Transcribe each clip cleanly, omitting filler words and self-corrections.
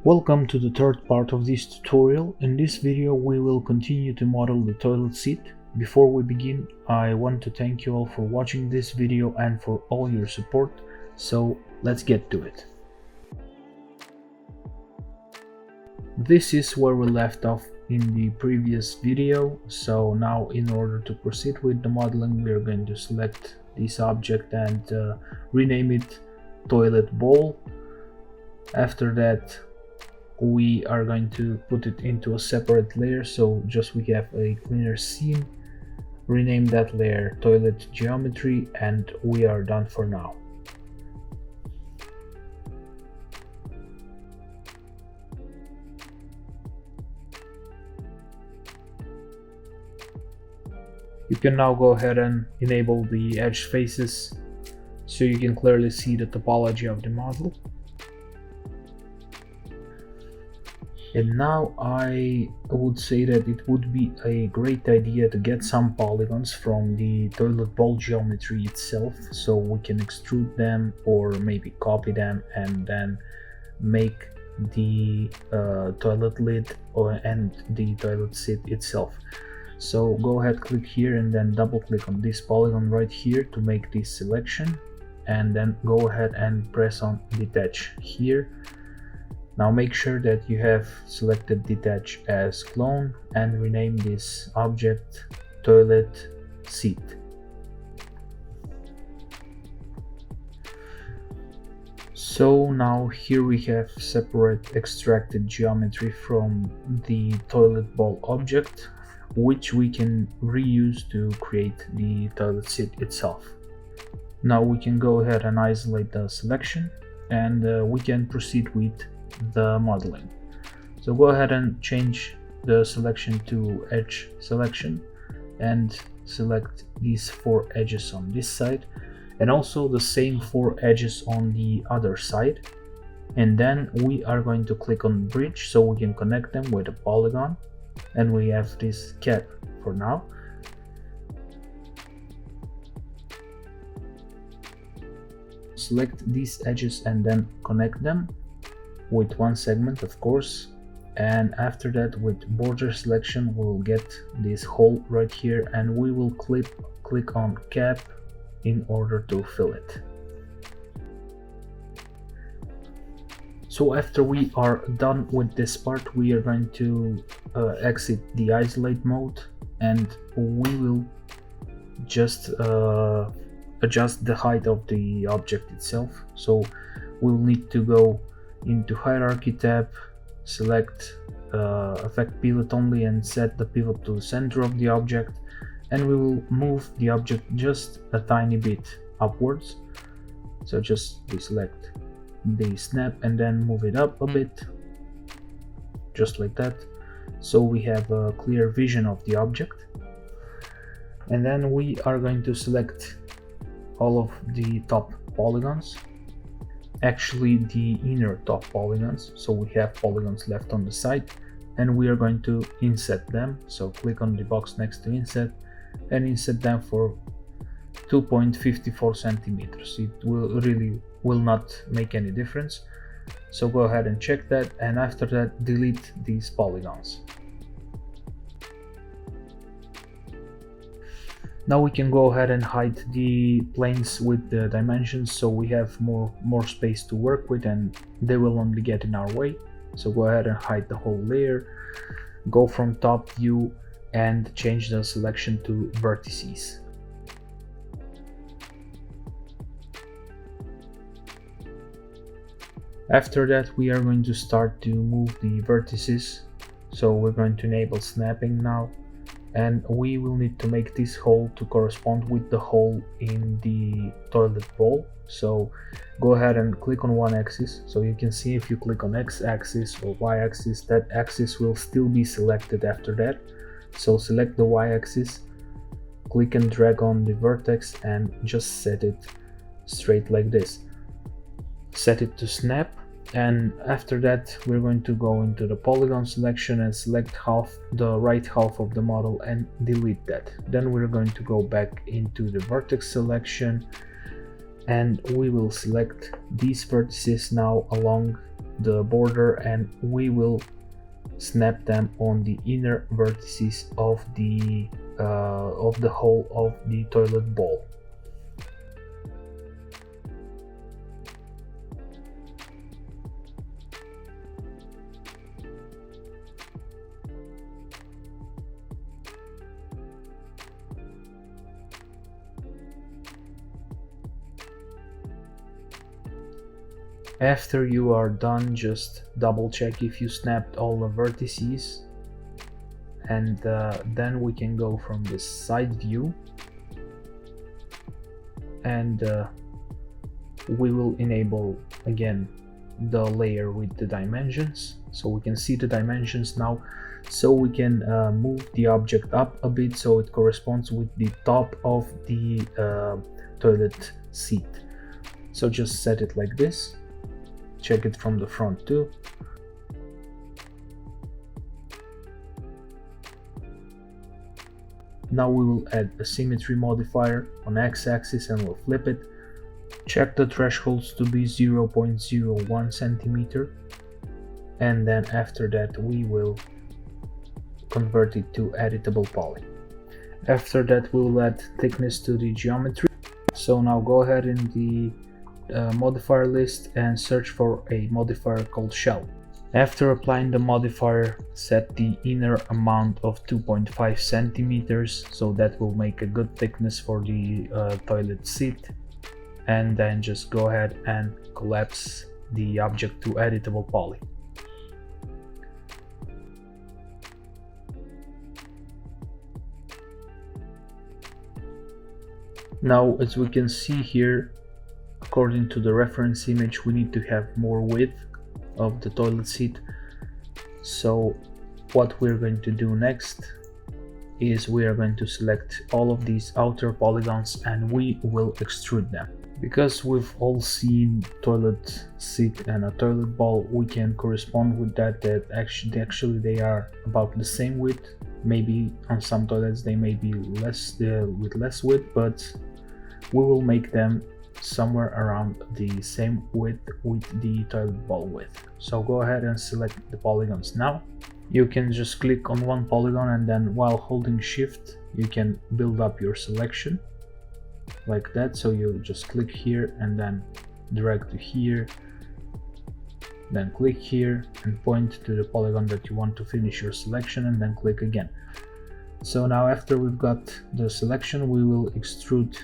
Welcome to the third part of this tutorial. In this video we will continue to model the toilet seat. Before we begin, I want to thank you all for watching this video and for all your support, so let's get to it. This is where we left off in the previous video, so now in order to proceed with the modeling we are going to select this object and rename it toilet bowl. After that we are going to put it into a separate layer, so just we have a cleaner scene. Rename that layer toilet geometry and we are done for now. You can now go ahead and enable the edge faces so you can clearly see the topology of the model. And now I would say that it would be a great idea to get some polygons from the toilet bowl geometry itself, so we can extrude them or maybe copy them and then make the toilet lid and the toilet seat itself. So go ahead, click here and then double click on this polygon right here to make this selection, and then go ahead and press on detach here. Now make sure that you have selected detach as clone and rename this object toilet seat. So now here we have separate extracted geometry from the toilet bowl object, which we can reuse to create the toilet seat itself. Now we can go ahead and isolate the selection and we can proceed with the modeling. So go ahead and change the selection to edge selection and select these 4 edges on this side and also the same 4 edges on the other side, and then we are going to click on bridge so we can connect them with a polygon, and we have this cap for now. Select these edges and then connect them with one segment, of course, and after that with border selection we'll get this hole right here and we will click on cap in order to fill it. So after we are done with this part we are going to exit the isolate mode and we will just adjust the height of the object itself. So we'll need to go into hierarchy tab, select affect pivot only and set the pivot to the center of the object, and we will move the object just a tiny bit upwards. So just deselect the snap and then move it up a bit, just like that, so we have a clear vision of the object. And then we are going to select all of the top polygons, actually the inner top polygons, so we have polygons left on the side, and we are going to inset them. So click on the box next to inset and inset them for 2.54 centimeters. It will not make any difference, so go ahead and check that, and after that delete these polygons. Now we can go ahead and hide the planes with the dimensions, so we have more space to work with and they will only get in our way. So go ahead and hide the whole layer, go from top view and change the selection to vertices. After that we are going to start to move the vertices, so we're going to enable snapping now, and we will need to make this hole to correspond with the hole in the toilet bowl. So go ahead and click on one axis, so you can see if you click on X axis or Y axis, that axis will still be selected after that. So select the Y axis, click and drag on the vertex and just set it straight like this. Set it to snap, and after that we're going to go into the polygon selection and select the right half of the model and delete that. Then we're going to go back into the vertex selection and we will select these vertices now along the border and we will snap them on the inner vertices of the hole of the toilet bowl. After you are done, just double check if you snapped all the vertices, and then we can go from this side view and we will enable again the layer with the dimensions, so we can see the dimensions now, so we can move the object up a bit so it corresponds with the top of the toilet seat. So just set it like this. Check it from the front too. Now we will add a symmetry modifier on x-axis and we'll flip it. Check the thresholds to be 0.01 centimeter, and then after that we will convert it to editable poly. After that we'll add thickness to the geometry. So now go ahead in the modifier list and search for a modifier called shell. After applying the modifier, set the inner amount of 2.5 centimeters, so that will make a good thickness for the toilet seat, and then just go ahead and collapse the object to editable poly. Now, as we can see here, according to the reference image, we need to have more width of the toilet seat. So what we're going to do next is we are going to select all of these outer polygons and we will extrude them. Because we've all seen toilet seat and a toilet bowl, we can correspond with that actually they are about the same width. Maybe on some toilets they may be less with less width, but we will make them somewhere around the same width with the toilet bowl width. So go ahead and select the polygons now. You can just click on one polygon and then while holding shift you can build up your selection like that. So you just click here and then drag to here, then click here and point to the polygon that you want to finish your selection, and then click again. So now after we've got the selection, we will extrude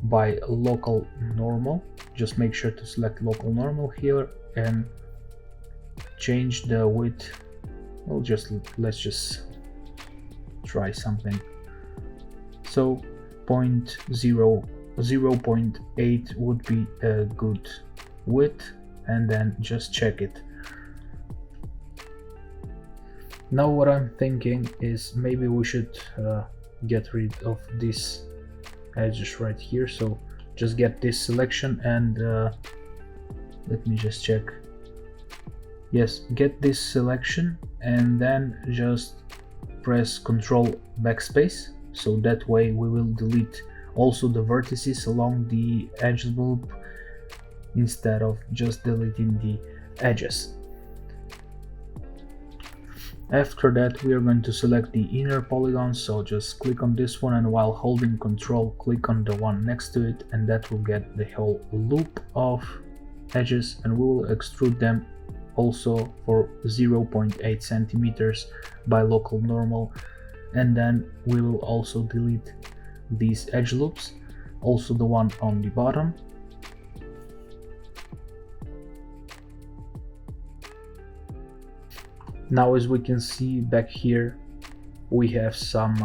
by local normal. Just make sure to select local normal here and change the width. Well, let's just try something. So 0.8 would be a good width, and then just check it. Now what I'm thinking is maybe we should get rid of this edges right here, so just get this selection and let me just check. Yes, get this selection and then just press Ctrl backspace, so that way we will delete also the vertices along the edge loop instead of just deleting the edges. After that we are going to select the inner polygon, so just click on this one and while holding Ctrl click on the one next to it, and that will get the whole loop of edges, and we will extrude them also for 0.8 centimeters by local normal, and then we will also delete these edge loops, also the one on the bottom. Now as we can see back here we have some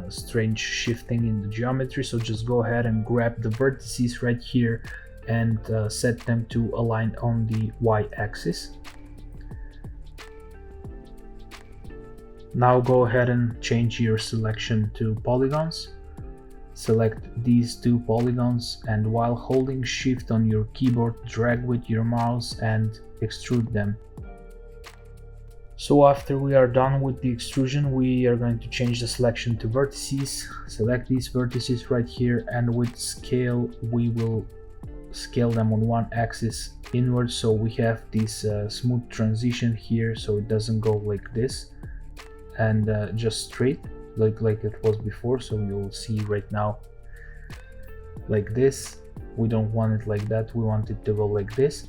strange shifting in the geometry, so just go ahead and grab the vertices right here and set them to align on the y-axis. Now go ahead and change your selection to polygons. Select these two polygons and while holding shift on your keyboard drag with your mouse and extrude them. So after we are done with the extrusion, we are going to change the selection to vertices. Select these vertices right here and with scale we will scale them on one axis inwards, so we have this smooth transition here, so it doesn't go like this and just straight like it was before. So you'll see right now like this. We don't want it like that, we want it to go like this.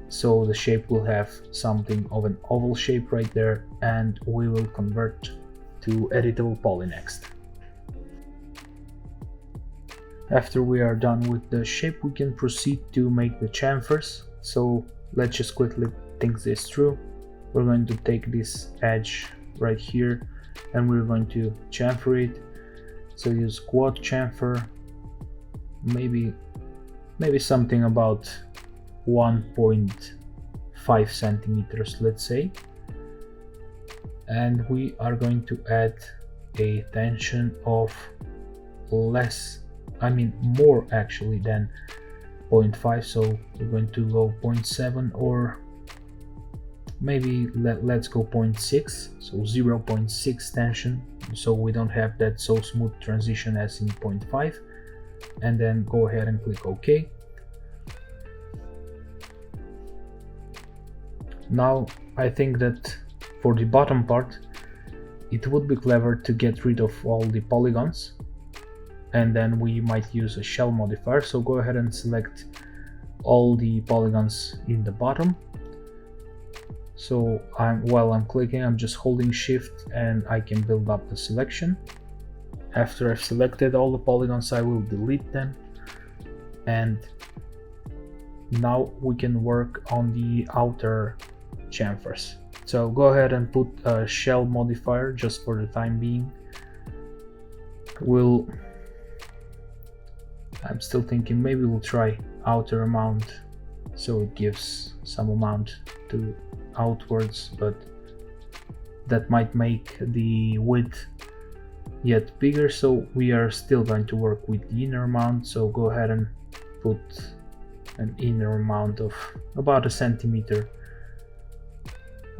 So the shape will have something of an oval shape right there, and we will convert to editable poly next. After we are done with the shape, we can proceed to make the chamfers. So let's just quickly think this through. We're going to take this edge right here and we're going to chamfer it. So use quad chamfer, maybe something about 1.5 centimeters, let's say. And we are going to add a tension of more actually than 0.5, so we're going to go 0.7, or maybe let's go 0.6, so 0.6 tension, so we don't have that so smooth transition as in 0.5. And then go ahead and click OK. Now I think that for the bottom part it would be clever to get rid of all the polygons, and then we might use a shell modifier. So go ahead and select all the polygons in the bottom. So while I'm clicking, I'm just holding shift and I can build up the selection. After I've selected all the polygons, I will delete them, and now we can work on the outer chamfers. So go ahead and put a shell modifier just for the time being. I'm still thinking maybe we'll try outer amount, so it gives some amount to outwards, but that might make the width yet bigger, so we are still going to work with the inner amount. So go ahead and put an inner amount of about 1 centimeter,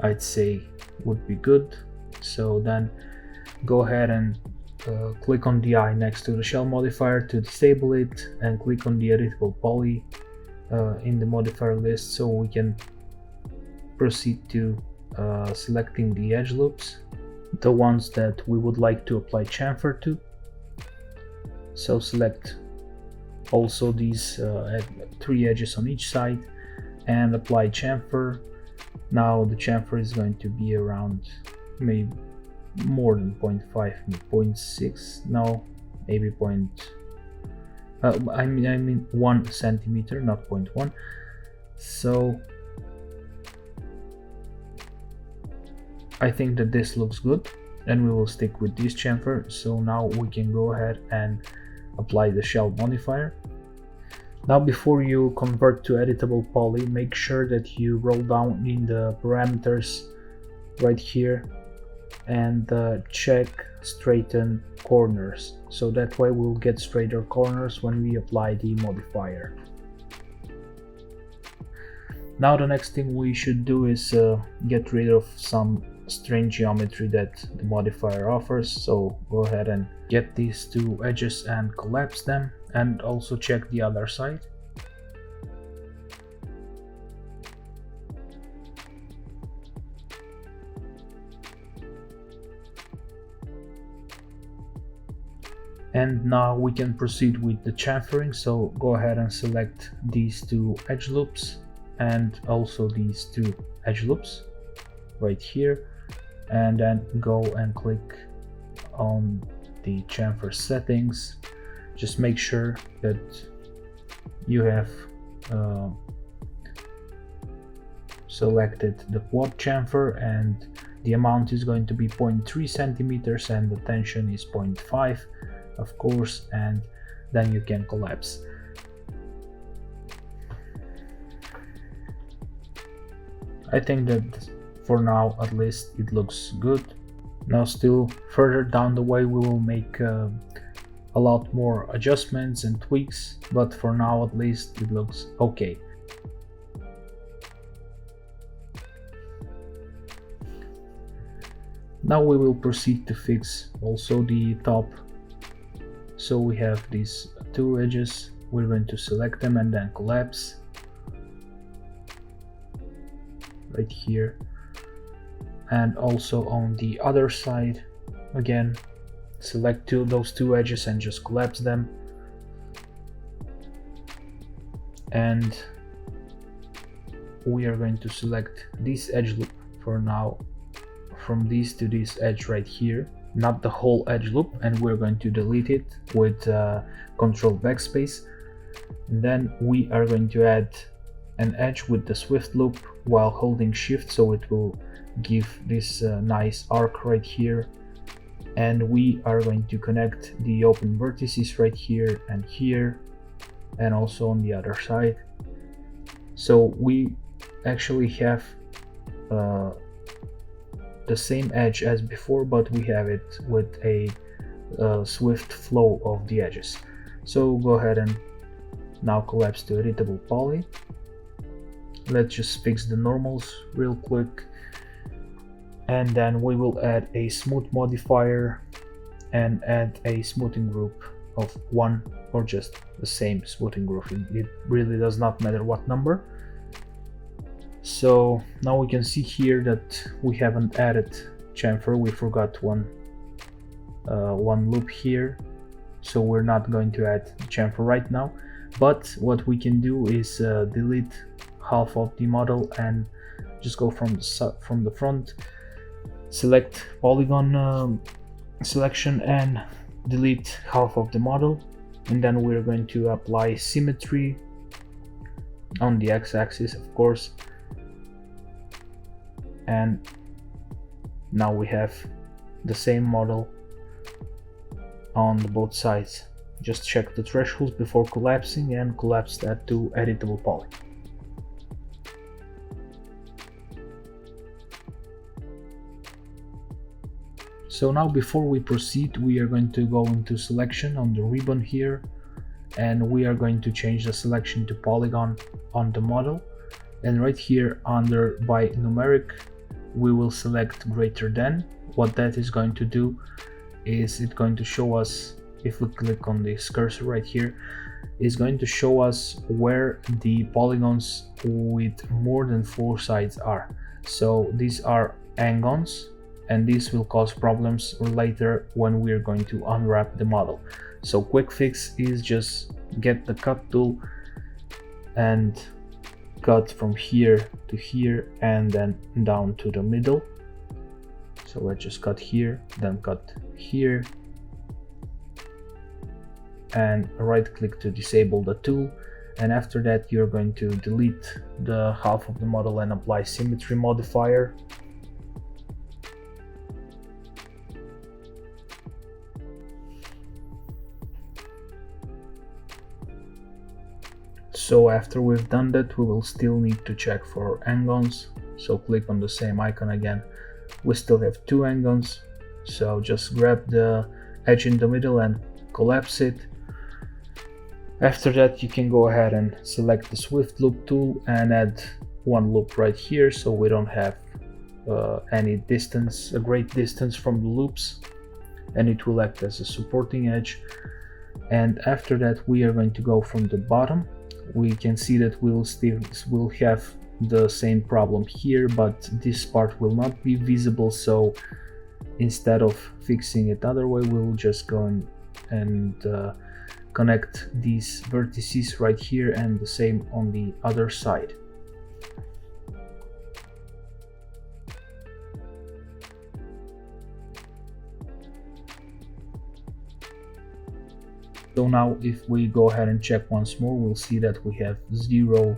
I'd say would be good. So then go ahead and click on the eye next to the shell modifier to disable it, and click on the editable poly in the modifier list, so we can proceed to selecting the edge loops, the ones that we would like to apply chamfer to. So select also these 3 edges on each side and apply chamfer. Now the chamfer is going to be around maybe more than 0.5, 0.6, no, maybe I mean 1 centimeter, not 0.1. So I think that this looks good, and we will stick with this chamfer. So now we can go ahead and apply the shell modifier. Now before you convert to editable poly, make sure that you roll down in the parameters right here and check straighten corners, so that way we'll get straighter corners when we apply the modifier. Now the next thing we should do is get rid of some strange geometry that the modifier offers. So go ahead and get these 2 edges and collapse them, and also check the other side. And now we can proceed with the chamfering. So go ahead and select these 2 edge loops and also these 2 edge loops right here, and then go and click on the chamfer settings. Just make sure that you have selected the quad chamfer, and the amount is going to be 0.3 centimeters and the tension is 0.5, of course, and then you can collapse. I think that for now at least it looks good. Now still further down the way we will make a lot more adjustments and tweaks, but for now at least it looks okay. Now we will proceed to fix also the top. So we have these 2 edges we're going to select them and then collapse right here, and also on the other side again select those two edges and just collapse them. And we are going to select this edge loop for now, from this to this edge right here, not the whole edge loop, and we're going to delete it with Control backspace. And then we are going to add an edge with the swift loop while holding shift, so it will give this nice arc right here. And we are going to connect the open vertices right here, and also on the other side. So we actually have the same edge as before, but we have it with a swift flow of the edges. So go ahead and now collapse to editable poly. Let's just fix the normals real quick, and then we will add a smooth modifier and add a smoothing group of 1, or just the same smoothing group. It really does not matter what number. So now we can see here that we haven't added chamfer. We forgot one loop here, so we're not going to add chamfer right now. But what we can do is delete half of the model and just go from the front, select polygon selection and delete half of the model, and then we're going to apply symmetry on the x-axis, of course. And now we have the same model on both sides. Just check the thresholds before collapsing and collapse that to editable poly. So now before we proceed, we are going to go into selection on the ribbon here, and we are going to change the selection to polygon on the model. And right here under by numeric, we will select greater than. What that is going to do is it's going to show us, if we click on this cursor right here, is going to show us where the polygons with more than 4 sides are. So these are N-gons, and this will cause problems later when we are going to unwrap the model. So quick fix is just get the cut tool and cut from here to here and then down to the middle. So let's just cut here, then cut here, and right click to disable the tool. And after that you're going to delete the half of the model and apply symmetry modifier. So after we've done that, we will still need to check for N-gons. So click on the same icon again. We still have 2 N-gons, so just grab the edge in the middle and collapse it. After that you can go ahead and select the swift loop tool and add 1 loop right here, so we don't have any distance, a great distance from the loops, and it will act as a supporting edge. And after that we are going to go from the bottom. We can see that we'll have the same problem here, but this part will not be visible. So instead of fixing it other way, we'll just go and connect these vertices right here, and the same on the other side. So now if we go ahead and check once more, we'll see that we have 0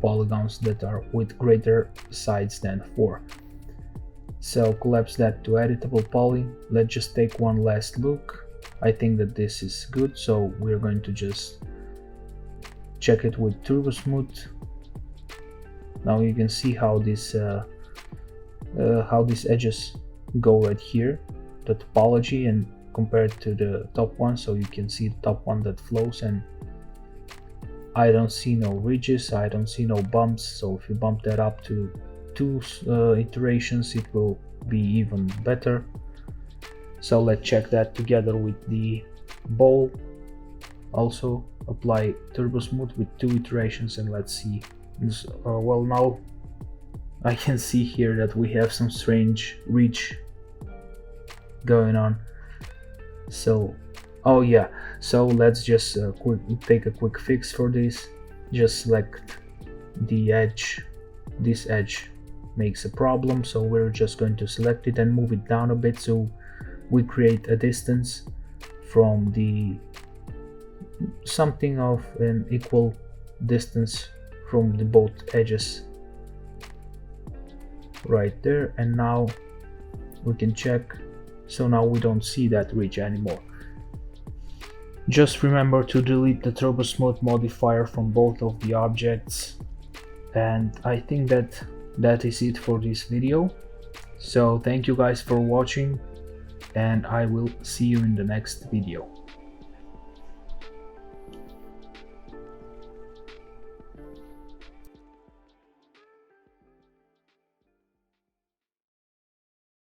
polygons that are with greater sides than 4. So collapse that to editable poly. Let's just take one last look. I think that this is good, so we're going to just check it with Turbo Smooth. Now you can see how these edges go right here, the topology, and compared to the top one, so you can see the top one that flows, and I don't see no ridges, I don't see no bumps. So if you bump that up to 2 iterations, it will be even better. So let's check that together with the bowl also apply turbo smooth with 2 iterations, and let's see. Well, now I can see here that we have some strange reach going on. So oh yeah, so let's just take a quick fix for this. Just select the edge. This edge makes a problem, so we're just going to select it and move it down a bit so we create a distance from the something of an equal distance from the both edges right there. And now we can check. So now we don't see that ridge anymore. Just remember to delete the turbo smooth modifier from both of the objects. And I think that is it for this video. So thank you guys for watching, and I will see you in the next video.